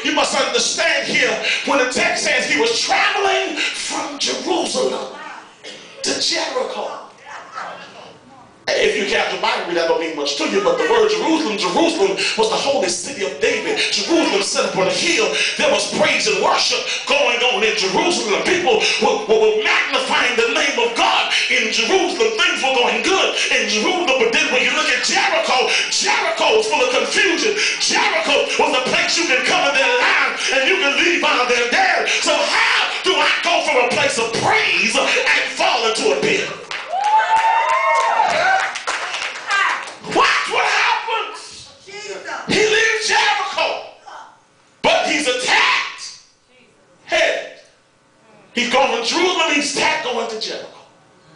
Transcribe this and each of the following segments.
you must understand here, when the text says he was traveling from Jerusalem to Jericho. If you count your Bible, that don't mean much to you, but the word Jerusalem, Jerusalem was the holy city of David. Jerusalem set up on a hill. There was praise and worship going on in Jerusalem. People were magnifying the name of God in Jerusalem. Things were going good in Jerusalem, but then when you look at Jericho, Jericho was full of confusion. Jericho was a place you can come in their line and you can leave out of there dead. So how do I go from a place of praise and fall into a pit? Watch what happens. He leaves Jericho, but he's attacked. Head. He's going from Jerusalem, he's attacked going to Jericho.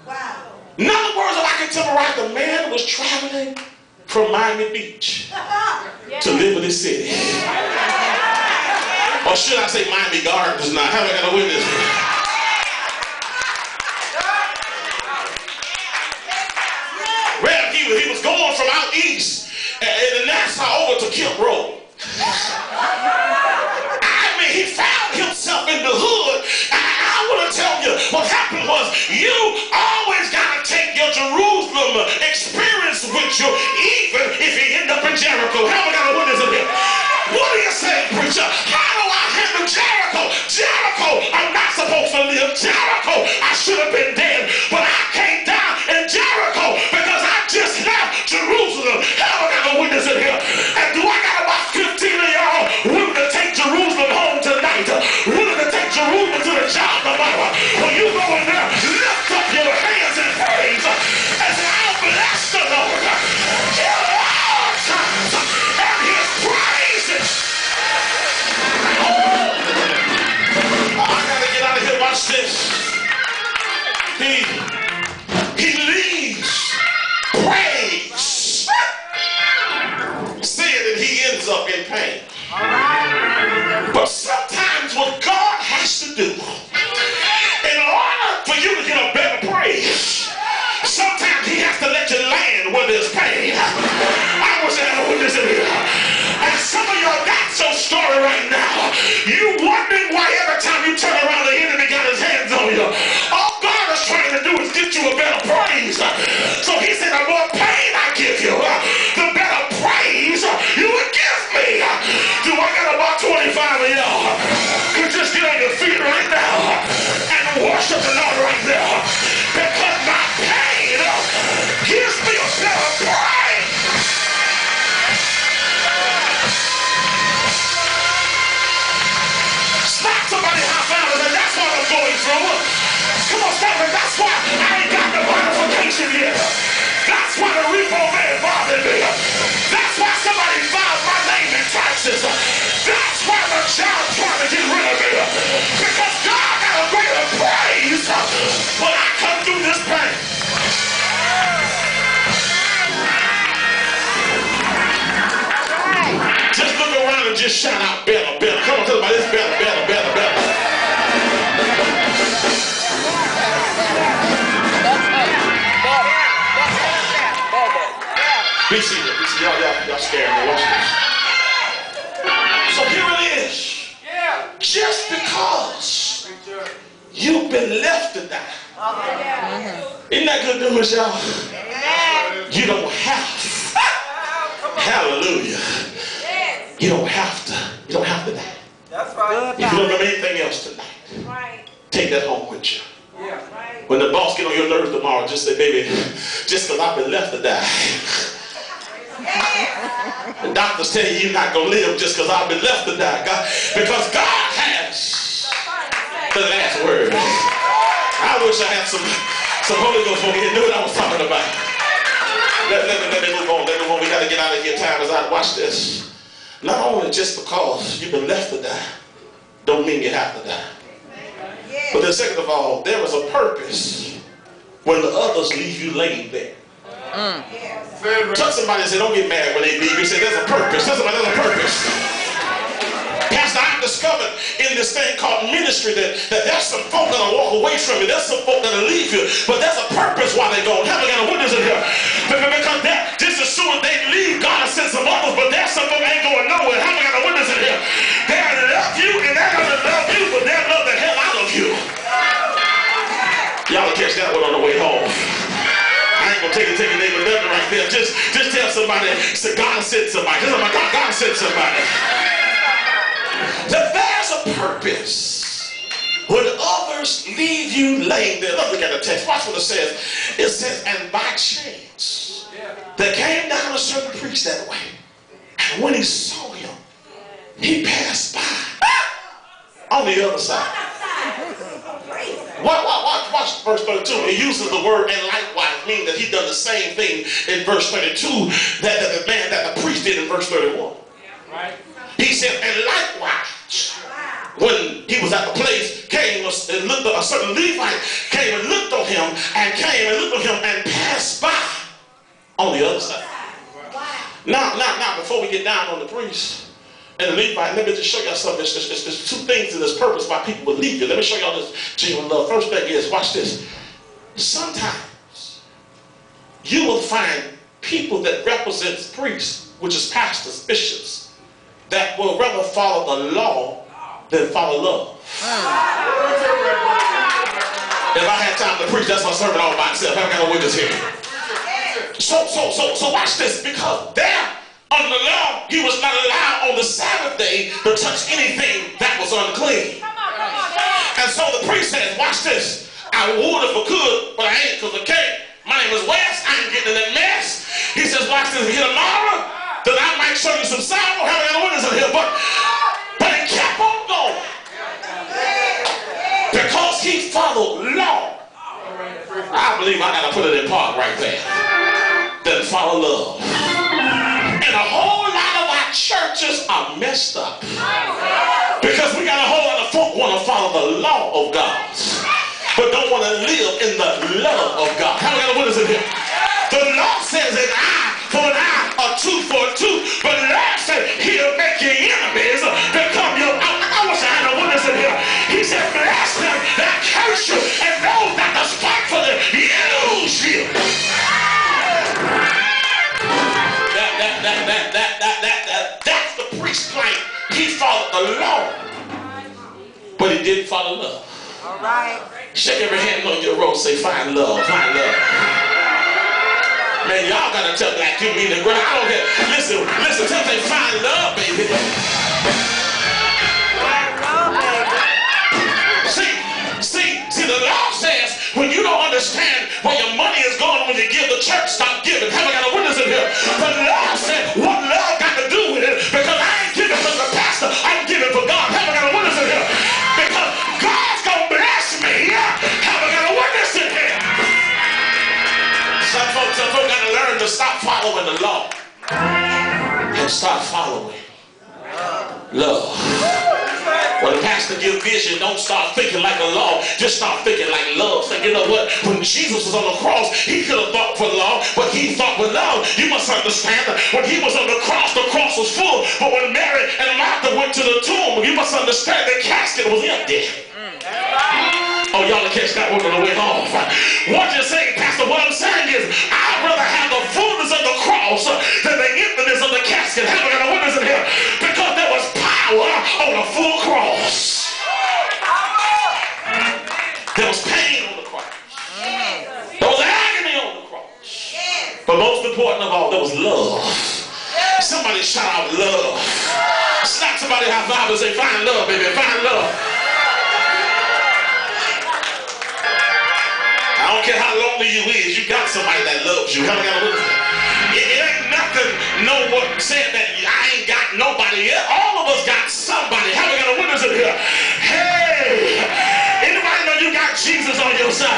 Wow. In other words, if I can tell you right, the man was traveling from Miami Beach to Liberty City. Or should I say Miami Gardens now? How am I going to witness? He was going from out east in Nassau over to Kilp Road. I mean, he found himself in the hood. I want to tell you what happened was you always got to take your Jerusalem experience with you, even if you end up in Jericho. How am I going to witness it here? What are you saying, preacher? How do I handle Jericho? Jericho, I'm not supposed to live. Jericho, I should have been dead, but I came down in Jericho because I just left Jerusalem. How am I going to witness it here? And do I got about 15 of y'all willing to take Jerusalem home tonight? Willing to take Jerusalem to the job tomorrow? When you go in there, lift up your hands and praise and say, I'll bless the Lord at all times, and his praises. I gotta get out of here. Watch this. He leaves praise, saying that he ends up in pain. But sometimes what God has to do, in order for you to get a better praise, sometimes he has to let you land where there's pain. I wish I had a witness in here. And some of y'all got your story right now. You wondering why every time you turn around the enemy got his hands on you. All God is trying to do is get you a better praise. So he said, the more pain I give you, the better praise you would give me. Do I got about 25 of y'all who just get on your feet right now and worship the Lord right now? Because my pain gives me a better praise. Slap somebody high five and say, that's what I'm going through. Come on, stop it. That's why I ain't got the modification yet. That's why the repo man bothered me. That's why somebody filed my name in taxes. That's why the job trying to get rid of me. Because God got a greater praise when I come through this pain. Just look around and just shout out better, better. Come on, tell me this better, better, better, better. Be seated. Y'all scared me. Watch this. So here it is. Just because you've been left to die. Isn't that good news, y'all? You don't have. Hallelujah. You don't have to die. That's right. If you don't remember anything else tonight, take that home with you. When the boss get on your nerves tomorrow, just say, baby, just because I've been left to die. The doctors tell you you're not going to live just because I've been left to die. Because God has the last word. I wish I had some Holy Ghost folk here knew what I was talking about. Let me move on. Let me move on. We got to get out of here. Time is out. Watch this. Not only just because you've been left to die, don't mean you have to die. But then second of all, there is a purpose when the others leave you laid there. Tell somebody and say, don't get mad when they leave you. Say, there's a purpose. Tell somebody, there's a purpose. Pastor, I've discovered in this thing called ministry that there's some folk that'll walk away from you. There's some folk that'll leave you. But there's a purpose why they're going. Haven't got a witness in here. Because just as soon as they leave, God has sent some others. But there's some folk that ain't going nowhere. Haven't got a witness in here. They're somebody, say, God sent somebody. Tell somebody, God sent somebody. That there's a purpose when others leave you laying there. Let's look at the text. Watch what it says. It says, and by chance, there came down a certain priest that way. And when he saw him, he passed by on the other side. Watch verse 32. It uses the word and likewise, meaning that he done the same thing in verse 32 that the priest did in verse 31. Right. He said, and likewise, when he was at the place, came and looked at a certain Levite, came and looked on him, and passed by on the other side. Now, before we get down on the priest and the Levite, let me just show y'all something. There's two things in this purpose why people will leave you. Let me show y'all this genuine love. First thing is, watch this. Sometimes you will find people that represent priests, which is pastors, bishops, that will rather follow the law than follow love. If I had time to preach, that's my sermon all by itself. I haven't got no witness here. So watch this, because there under the law, he was not allowed on the Sabbath day to touch anything that was unclean. And so the priest says, watch this. I would if I could, but I ain't because I can't. My name is Wes. I ain't getting in that mess. He says, watch this here tomorrow, that I might show you some sorrow. Haven't got no witness in here, but he kept on going. Because he followed law. I believe I got to put it in park right there. Then follow love. And a whole lot of our churches are messed up. Because we got a whole lot of folk want to follow the law of God, but don't want to live in the love of God. How many got a witness in here? The law says an eye for an eye, a tooth for a tooth. But the Lord said he'll make your enemies become your own. I wish I had a witness in here. He said, bless them that curse you, and those that despitefully use you. That's the priest's claim. He followed the law, but he didn't follow love. All right. Shake every hand on your road. Say, find love, find love. Man, y'all gotta tell black you mean the ground. I don't care. Listen, tell them, find love, baby. See, the law says when you don't understand where your money is going when you give the church, stop giving. Haven't got a witness in here. The law said what love got to do with it, because I ain't giving for the pastor, I'm giving for God. Haven't got a witness in here. Because God's gonna bless me. Haven't got a witness in here. Some folks got to learn to stop following the law and start following love. When the pastor gives vision, don't start thinking like the law. Just start thinking like love. Say, you know what? When Jesus was on the cross, he could have thought for law, but he thought with love. You must understand that when he was on the cross was full. But when Mary and Martha went to the tomb, you must understand the casket was empty. Oh, y'all will catch that one on the way home. What you're saying, Pastor, what I'm saying is, I'd rather have the fullness of the cross than the emptiness of the casket. Haven't got a witness in here. Because there was power on a full cross. There was pain on the cross. There was agony on the cross. But most important of all, there was love. Somebody shout out love. Slap somebody high five and say, find love, baby, find love. I don't care how lonely you is, you got somebody that loves you. Haven't got a witness. It ain't nothing, no one said that I ain't got nobody. All of us got somebody. Haven't got a witness in here. Hey, anybody know you got Jesus on your side?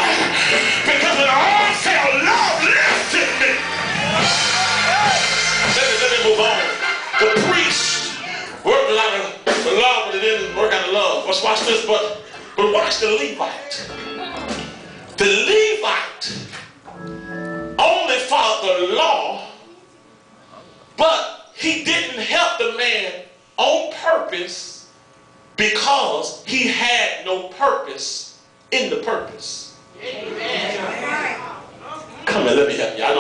Because when all fell, love lifted me. Let me move on. The priest worked a lot of the law, but it didn't work out of love. Let's watch this, but watch the Levite. The Levite only followed the law, but he didn't help the man on purpose because he had no purpose in the purpose. Amen. Come on, let me help you. I don't